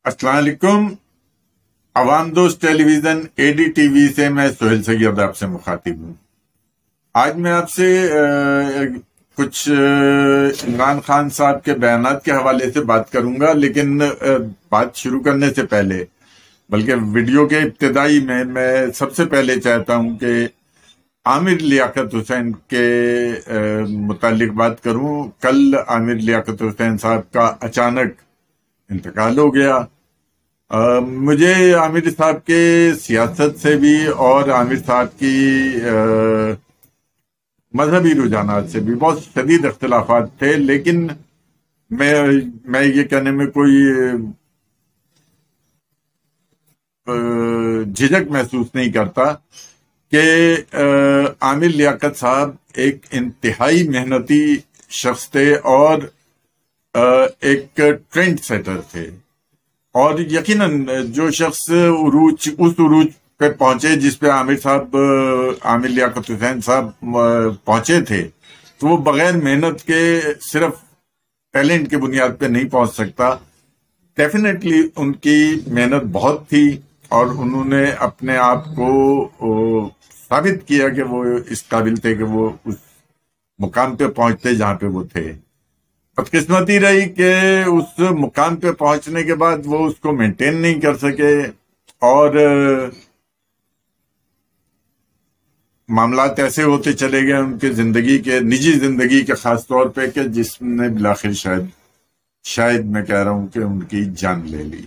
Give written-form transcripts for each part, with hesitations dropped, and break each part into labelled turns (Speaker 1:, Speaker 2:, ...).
Speaker 1: السلام علیکم۔ عوام دوست ٹیلی ویژن اے ڈی ٹی وی سے میں سہیل سید آپ سے مخاطب ہوں۔ آج میں آپ سے کچھ عمران خان صاحب کے بیانات کے حوالے سے بات کروں گا، لیکن بات شروع کرنے سے پہلے بلکہ ویڈیو کے ابتدائی میں سب سے پہلے چاہتا ہوں کہ عامر لیاقت حسین کے متعلق بات کروں۔ کل عامر لیاقت حسین صاحب کا اچانک انتقال ہو گیا۔ مجھے عامر صاحب کے سیاست سے بھی اور عامر صاحب کی مذہبی رجحانات سے بھی بہت شدید اختلافات تھے، لیکن میں یہ کہنے میں کوئی جھجک محسوس نہیں کرتا کہ عامر لیاقت صاحب ایک انتہائی محنتی شخص تھے اور ایک ٹرینڈ سیٹر تھے، اور یقیناً جو شخص اس عروج پہ پہنچے جس پہ عامر لیاقت حسین صاحب پہنچے تھے، تو وہ بغیر محنت کے صرف ٹیلنٹ کی بنیاد پہ نہیں پہنچ سکتا۔ ڈیفینیٹلی ان کی محنت بہت تھی اور انہوں نے اپنے آپ کو ثابت کیا کہ وہ اس قابل تھے کہ وہ اس مقام پہ پہنچتے جہاں پہ وہ تھے۔ بدقسمتی رہی کہ اس مقام پہ پہنچنے کے بعد وہ اس کو مینٹین نہیں کر سکے، اور معاملات ایسے ہوتے چلے گئے ان کے زندگی کے، نجی زندگی کے خاص طور پہ، کہ جس نے بالآخر شاید میں کہہ رہا ہوں کہ ان کی جان لے لی۔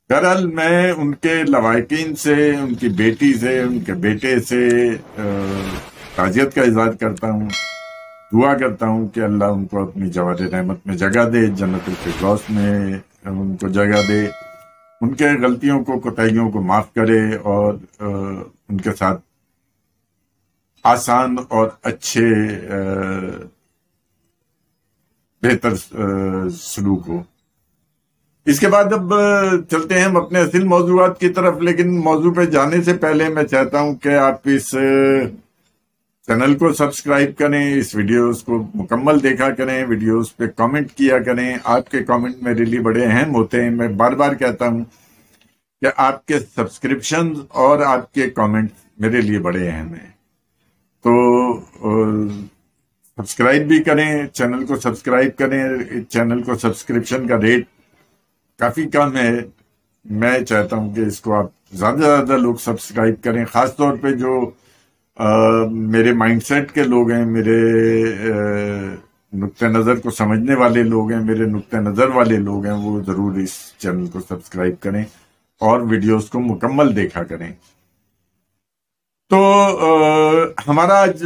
Speaker 1: بہرحال میں ان کے لواحقین سے، ان کی بیٹی سے، ان کے بیٹے سے تعزیت کا اظہار کرتا ہوں، دعا کرتا ہوں کہ اللہ ان کو اپنی جوار رحمت میں جگہ دے، جنت الفردوس میں ان کو جگہ دے، ان کے غلطیوں کو، کوتاہیوں کو معاف کرے، اور ان کے ساتھ آسان اور اچھے بہتر سلوک ہو۔ اس کے بعد اب چلتے ہیں ہم اپنے اصل موضوعات کی طرف، لیکن موضوع پہ جانے سے پہلے میں چاہتا ہوں کہ آپ اس چینل کو سبسکرائب کریں، اس ویڈیوز کو مکمل دیکھا کریں، ویڈیوز پہ کامنٹ کیا کریں۔ آپ کے کامنٹ میرے لیے بڑے اہم ہوتے ہیں۔ میں بار بار کہتا ہوں کہ آپ کے سبسکرپشن اور آپ کے کامنٹ میرے لیے بڑے اہم ہیں، تو سبسکرائب بھی کریں، چینل کو سبسکرائب کریں۔ چینل کو سبسکرپشن کا ریٹ کافی کم ہے، میں چاہتا ہوں کہ اس کو آپ زیادہ سے زیادہ لوگ سبسکرائب کریں، خاص طور پہ جو میرے مائنڈ سیٹ کے لوگ ہیں، میرے نقطہ نظر کو سمجھنے والے لوگ ہیں، میرے نقطہ نظر والے لوگ ہیں، وہ ضرور اس چینل کو سبسکرائب کریں اور ویڈیوز کو مکمل دیکھا کریں۔ تو میں آج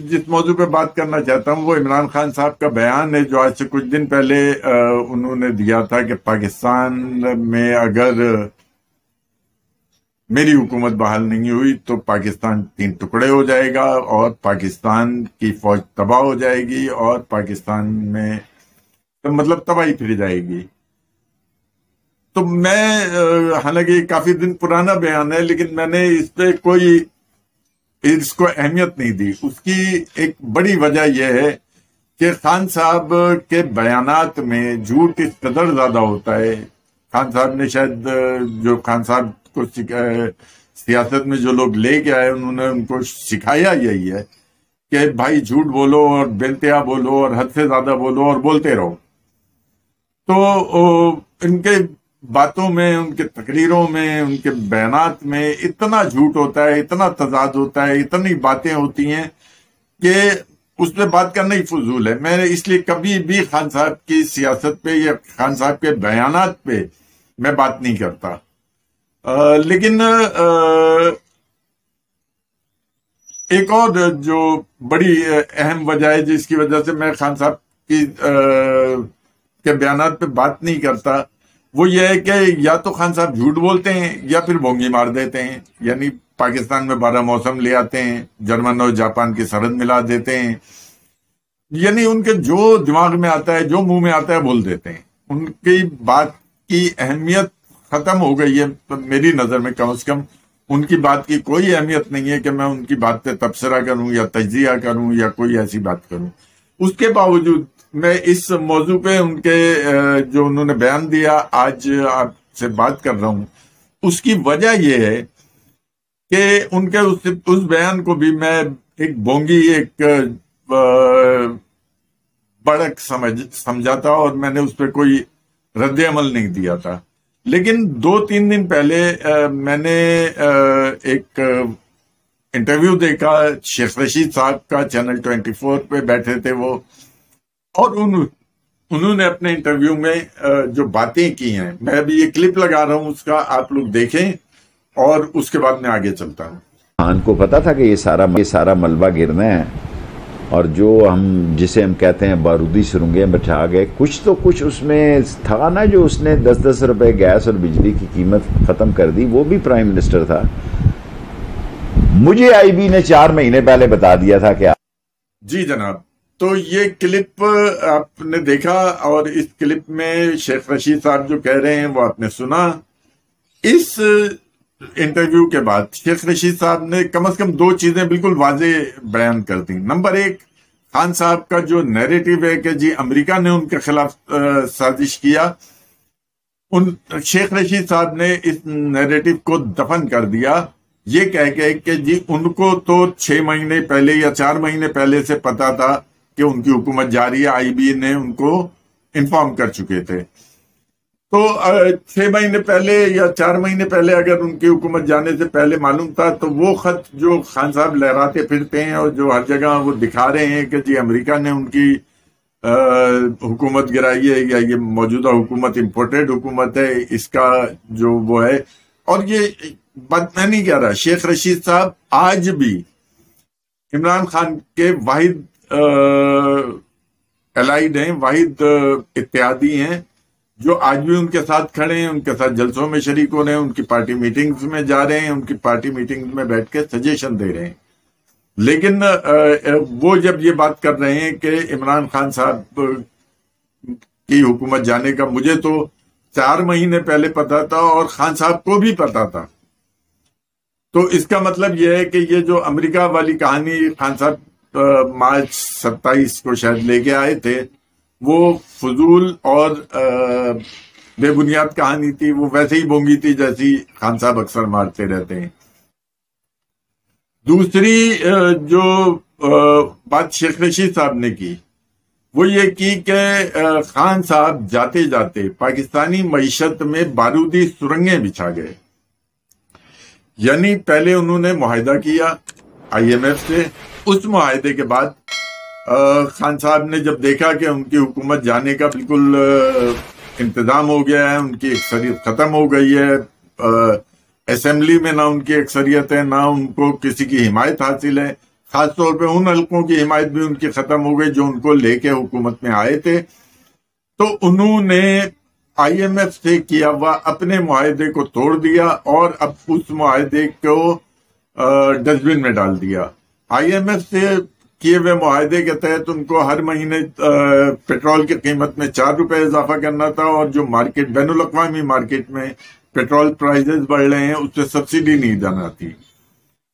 Speaker 1: جس موضوع پہ بات کرنا چاہتا ہوں وہ عمران خان صاحب کا بیان ہے، جو آج سے کچھ دن پہلے انہوں نے دیا تھا کہ پاکستان میں اگر میری حکومت بحال نہیں ہوئی تو پاکستان 3 ٹکڑے ہو جائے گا، اور پاکستان کی فوج تباہ ہو جائے گی، اور پاکستان میں مطلب تباہی پھر جائے گی۔ تو میں حالانکہ کافی دن پرانا بیان ہے، لیکن میں نے اس پہ اس کو اہمیت نہیں دی۔ اس کی ایک بڑی وجہ یہ ہے کہ خان صاحب کے بیانات میں جھوٹ اس قدر زیادہ ہوتا ہے۔ خان صاحب نے شاید جو خان صاحب کو سیاست میں جو لوگ لے کے آئے، انہوں نے ان کو سکھایا یہی ہے کہ بھائی جھوٹ بولو اور بے انتہا بولو اور حد سے زیادہ بولو اور بولتے رہو۔ تو ان کے باتوں میں، ان کے تقریروں میں، ان کے بیانات میں اتنا جھوٹ ہوتا ہے، اتنا تضاد ہوتا ہے، اتنی باتیں ہوتی ہیں کہ اس پہ بات کرنا ہی فضول ہے۔ میں اس لیے کبھی بھی خان صاحب کی سیاست پہ یا خان صاحب کے بیانات پہ میں بات نہیں کرتا۔ لیکن ایک اور جو بڑی اہم وجہ ہے جس کی وجہ سے میں خان صاحب کے بیانات پہ بات نہیں کرتا، وہ یہ ہے کہ یا تو خان صاحب جھوٹ بولتے ہیں یا پھر بونگی مار دیتے ہیں، یعنی پاکستان میں 12 موسم لے آتے ہیں، جرمن اور جاپان کی سرحد ملا دیتے ہیں، یعنی ان کے جو دماغ میں آتا ہے، جو منہ میں آتا ہے بول دیتے ہیں۔ ان کی بات کی اہمیت ختم ہو گئی ہے میری نظر میں، کم از کم ان کی بات کی کوئی اہمیت نہیں ہے کہ میں ان کی بات پہ تبصرہ کروں یا تجزیہ کروں یا کوئی ایسی بات کروں۔ اس کے باوجود میں اس موضوع پہ ان کے جو انہوں نے بیان دیا آج آپ سے بات کر رہا ہوں. اس کی وجہ یہ ہے کہ ان کے اس بیان کو بھی میں ایک بونگی ایک بڑک سمجھا تھا اور میں نے اس پہ کوئی رد عمل نہیں دیا تھا. لیکن 2-3 دن پہلے میں نے ایک انٹرویو دیکھا شیخ رشید صاحب کا، چینل 24 پہ بیٹھے تھے وہ، اور انہوں نے اپنے انٹرویو میں جو باتیں کی ہیں، میں ابھی یہ کلپ لگا رہا ہوں اس کا، آپ لوگ دیکھیں اور اس کے بعد میں آگے چلتا ہوں.
Speaker 2: خان کو پتا تھا کہ یہ سارا ملبہ گرنا ہے، اور جو جسے ہم کہتے ہیں بارودی سرنگیں بٹھا گئے، کچھ اس میں تھا نا، جو اس نے 10 روپے گیس اور بجلی کی قیمت ختم کر دی، وہ بھی پرائم منسٹر تھا. مجھے آئی بی نے 4 مہینے پہلے بتا دیا تھا کہ
Speaker 1: جی جناب. تو یہ کلپ آپ نے دیکھا، اور اس کلپ میں شیخ رشید صاحب جو کہہ رہے ہیں وہ آپ نے سنا. اس انٹرویو کے بعد شیخ رشید صاحب نے کم از کم 2 چیزیں بالکل واضح بیان کر دی. نمبر 1، خان صاحب کا جو نیریٹو ہے کہ جی امریکہ نے ان کے خلاف سازش کیا، شیخ رشید صاحب نے اس نیریٹو کو دفن کر دیا، یہ کہہ کے کہ جی ان کو تو 6 مہینے پہلے یا 4 مہینے پہلے سے پتا تھا کہ ان کی حکومت جاری ہے، آئی بی نے ان کو انفارم کر چکے تھے. تو 6 مہینے پہلے یا 4 مہینے پہلے اگر ان کی حکومت جانے سے پہلے معلوم تھا، تو وہ خط جو خان صاحب لہراتے پھرتے ہیں اور جو ہر جگہ وہ دکھا رہے ہیں کہ جی امریکہ نے ان کی حکومت گرائی ہے، یا یہ موجودہ حکومت امپورٹڈ حکومت ہے، اس کا جو وہ ہے. اور یہ بات میں نہیں کہہ رہا، شیخ رشید صاحب آج بھی عمران خان کے واحد الائیڈ ہیں، واحد اتحادی ہیں، جو آج بھی ان کے ساتھ کھڑے ہیں، ان کے ساتھ جلسوں میں شریک ہو رہے ہیں، ان کی پارٹی میٹنگز میں جا رہے ہیں، ان کی پارٹی میٹنگز میں بیٹھ کے سجیشن دے رہے ہیں. لیکن وہ جب یہ بات کر رہے ہیں کہ عمران خان صاحب کی حکومت جانے کا مجھے تو 4 مہینے پہلے پتا تھا اور خان صاحب کو بھی پتا تھا، تو اس کا مطلب یہ ہے کہ یہ جو امریکہ والی کہانی خان صاحب مارچ 27 کو شاید لے کے آئے تھے، وہ فضول اور بے بنیاد کہانی تھی، وہ ویسے ہی بونگی تھی جیسی خان صاحب اکثر مارتے رہتے ہیں. دوسری جو بات شیخ رشید صاحب نے کی وہ یہ کی کہ خان صاحب جاتے جاتے پاکستانی معیشت میں بارودی سرنگیں بچھا گئے. یعنی پہلے انہوں نے معاہدہ کیا آئی ایم ایف سے، اس معاہدے کے بعد خان صاحب نے جب دیکھا کہ ان کی حکومت جانے کا بالکل انتظام ہو گیا ہے، ان کی اکثریت ختم ہو گئی ہے، اسمبلی میں نہ ان کی اکثریت ہے، نہ ان کو کسی کی حمایت حاصل ہے، خاص طور پہ ان حلقوں کی حمایت بھی ان کی ختم ہو گئی جو ان کو لے کے حکومت میں آئے تھے، تو انہوں نے آئی ایم ایف سے کیا ہوا اپنے معاہدے کو توڑ دیا اور اب اس معاہدے کو ڈسٹ بن میں ڈال دیا. آئی ایم ایف سے کیے ہوئے معاہدے کے تحت ان کو ہر مہینے پیٹرول کی قیمت میں 4 روپے اضافہ کرنا تھا، اور جو مارکیٹ بین الاقوامی مارکیٹ میں پیٹرول پرائزز بڑھ رہے ہیں اس سے سبسڈی نہیں جانا تھی.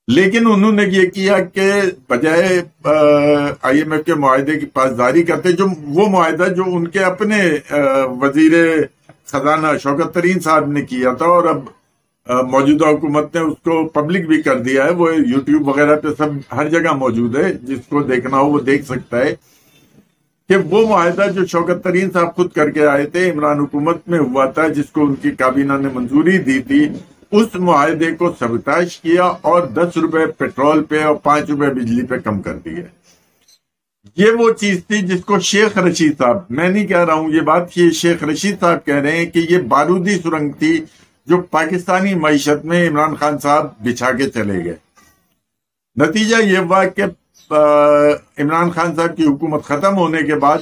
Speaker 1: لیکن انہوں نے یہ کیا کہ بجائے آئی ایم ایف کے معاہدے کی پاسداری کرتے، جو وہ معاہدہ جو ان کے اپنے وزیر خزانہ شوکت ترین صاحب نے کیا تھا، اور اب موجودہ حکومت نے اس کو پبلک بھی کر دیا ہے، وہ یوٹیوب وغیرہ پہ سب ہر جگہ موجود ہے، جس کو دیکھنا ہو وہ دیکھ سکتا ہے، کہ وہ معاہدہ جو شوکت ترین صاحب خود کر کے آئے تھے، عمران حکومت میں ہوا تھا، جس کو ان کی کابینہ نے منظوری دی تھی، اس معاہدے کو سبوتاژ کیا اور 10 روپے پیٹرول پہ اور 5 روپے بجلی پہ کم کر دیے. یہ وہ چیز تھی جس کو شیخ رشید صاحب، میں نہیں کہہ رہا ہوں یہ بات، کہ شیخ رشید صاحب کہہ رہے ہیں کہ یہ بارودی سرنگ تھی جو پاکستانی معیشت میں عمران خان صاحب بچھا کے چلے گئے. نتیجہ یہ ہوا کہ عمران خان صاحب کی حکومت ختم ہونے کے بعد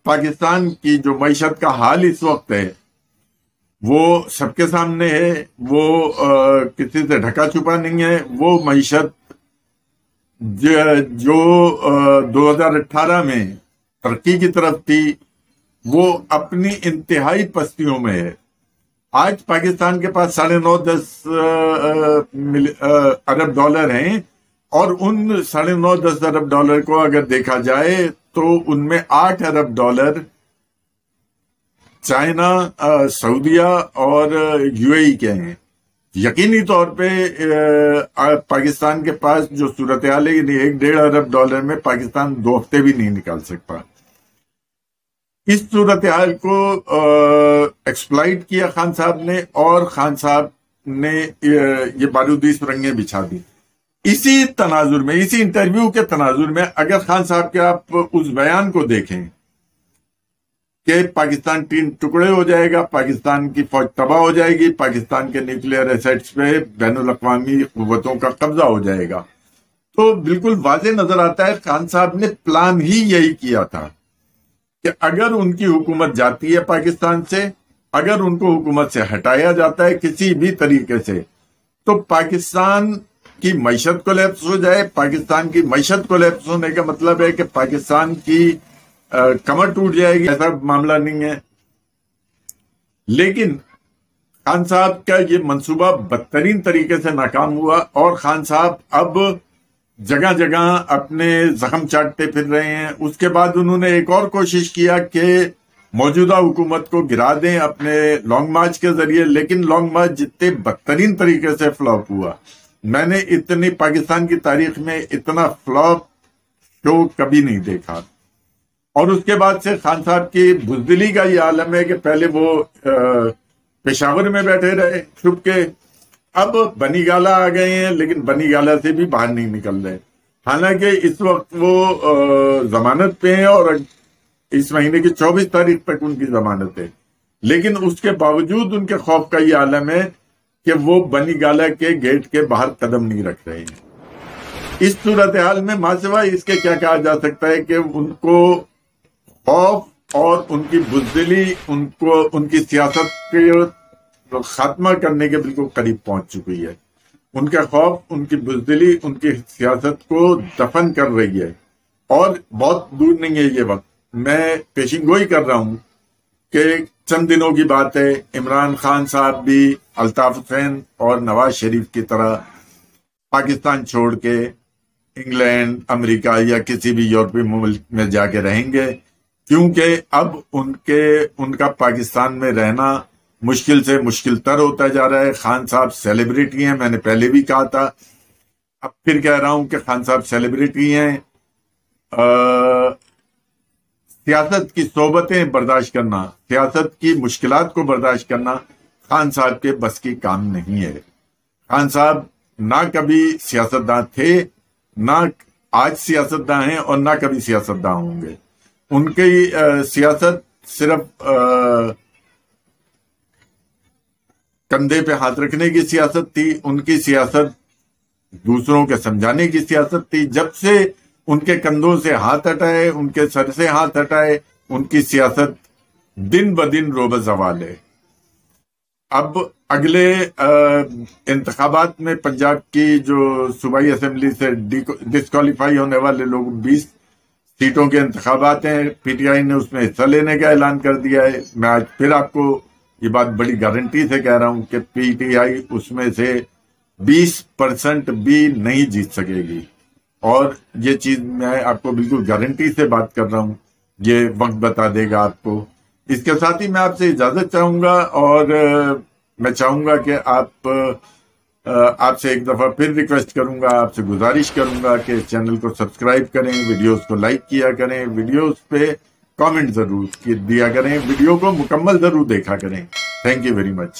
Speaker 1: پاکستان کی جو معیشت کا حال اس وقت ہے وہ سب کے سامنے ہے، وہ کسی سے ڈھکا چھپا نہیں ہے. وہ معیشت جو 2018 میں ترقی کی طرف تھی وہ اپنی انتہائی پستیوں میں ہے. آج پاکستان کے پاس 9.5-10 ارب ڈالر ہیں، اور ان $9.5 ارب کو اگر دیکھا جائے تو ان میں $8 ارب چائنا، سعودیہ اور UAE کے ہیں۔ یقینی طور پہ پاکستان کے پاس جو صورتحال ہے، $1.5 ارب میں پاکستان 2 ہفتے بھی نہیں نکال سکتا۔ اس صورتحال کو ایکسپلائٹ کیا خان صاحب نے، اور خان صاحب نے یہ بارودی سرنگیں بچھا دی۔ اسی تناظر میں، اسی انٹرویو کے تناظر میں اگر خان صاحب کے آپ اس بیان کو دیکھیں کہ پاکستان 3 ٹکڑے ہو جائے گا، پاکستان کی فوج تباہ ہو جائے گی، پاکستان کے نیوکلیئر ایسٹس پہ بین الاقوامی قوتوں کا قبضہ ہو جائے گا، تو بالکل واضح نظر آتا ہے خان صاحب نے پلان ہی یہی کیا تھا کہ اگر ان کی حکومت جاتی ہے پاکستان سے، اگر ان کو حکومت سے ہٹایا جاتا ہے کسی بھی طریقے سے، تو پاکستان کی معیشت کولیپس ہو جائے۔ پاکستان کی معیشت کولیپس ہونے کا مطلب ہے کہ پاکستان کی کمر ٹوٹ جائے گی، ایسا معاملہ نہیں ہے۔ لیکن خان صاحب کا یہ منصوبہ بدترین طریقے سے ناکام ہوا، اور خان صاحب اب جگہ جگہ اپنے زخم چاٹتے پھر رہے ہیں۔ اس کے بعد انہوں نے ایک اور کوشش کیا کہ موجودہ حکومت کو گرا دیں اپنے لانگ مارچ کے ذریعے، لیکن لانگ مارچ جتنے بدترین طریقے سے فلاپ ہوا، میں نے اتنی پاکستان کی تاریخ میں اتنا فلاپ شو کبھی نہیں دیکھا۔ اور اس کے بعد سے خان صاحب کی بزدلی کا یہ عالم ہے کہ پہلے وہ پشاور میں بیٹھے رہے چھپ کے، اب بنی گالہ آ گئے ہیں، لیکن بنی گالہ سے بھی باہر نہیں نکل رہے، حالانکہ اس وقت وہ ضمانت پہ ہیں اور اس مہینے کی 24 تاریخ تک ان کی ضمانت ہے، لیکن اس کے باوجود ان کے خوف کا یہ عالم ہے کہ وہ بنی گالہ کے گیٹ کے باہر قدم نہیں رکھ رہے ہیں۔ اس صورتحال میں ماسوائے اس کے کیا کہا جا سکتا ہے کہ ان کو خوف اور ان کی بزدلی ان کی سیاست کے خاتمہ کرنے کے بالکل قریب پہنچ چکی ہے۔ ان کا خوف، ان کی بزدلی ان کی سیاست کو دفن کر رہی ہے، اور بہت دور نہیں ہے یہ وقت۔ میں پیشن گوئی کر رہا ہوں کہ چند دنوں کی بات ہے، عمران خان صاحب بھی الطاف حسین اور نواز شریف کی طرح پاکستان چھوڑ کے انگلینڈ، امریکہ یا کسی بھی یورپی ملک میں جا کے رہیں گے، کیونکہ اب ان کا پاکستان میں رہنا مشکل سے مشکل تر ہوتا جا رہا ہے۔ خان صاحب سیلیبریٹی ہیں، میں نے پہلے بھی کہا تھا، اب پھر کہہ رہا ہوں کہ خان صاحب سیلیبریٹی ہیں۔ سیاست کی صحبتیں برداشت کرنا، سیاست کی مشکلات کو برداشت کرنا خان صاحب کے بس کی کام نہیں ہے۔ خان صاحب نہ کبھی سیاستداں تھے، نہ آج سیاستداں ہیں، اور نہ کبھی سیاستداں ہوں گے۔ ان کی سیاست صرف کندھے پہ ہاتھ رکھنے کی سیاست تھی، ان کی سیاست دوسروں کے سمجھانے کی سیاست تھی۔ جب سے ان کے کندھوں سے ہاتھ ہٹائے، ان کے سر سے ہاتھ ہٹائے، ان کی سیاست دن بدن روبہ زوال ہے۔ اب اگلے انتخابات میں پنجاب کی جو صوبائی اسمبلی سے ڈسکوالیفائی ہونے والے لوگ 20 سیٹوں کے انتخابات ہیں، پی ٹی آئی نے اس میں حصہ لینے کا اعلان کر دیا ہے۔ میں آج پھر آپ کو یہ بات بڑی گارنٹی سے کہہ رہا ہوں کہ پی ٹی آئی اس میں سے 20% بھی نہیں جیت سکے گی، اور یہ چیز میں آپ کو بالکل گارنٹی سے بات کر رہا ہوں، یہ وقت بتا دے گا آپ کو۔ اس کے ساتھ ہی میں آپ سے اجازت چاہوں گا، اور میں چاہوں گا کہ آپ سے ایک دفعہ پھر ریکویسٹ کروں گا، آپ سے گزارش کروں گا کہ چینل کو سبسکرائب کریں، ویڈیوز کو لائک کیا کریں، ویڈیوز پہ کامنٹ ضرور دیا کریں، ویڈیو کو مکمل ضرور دیکھا کریں۔ Thank you very much.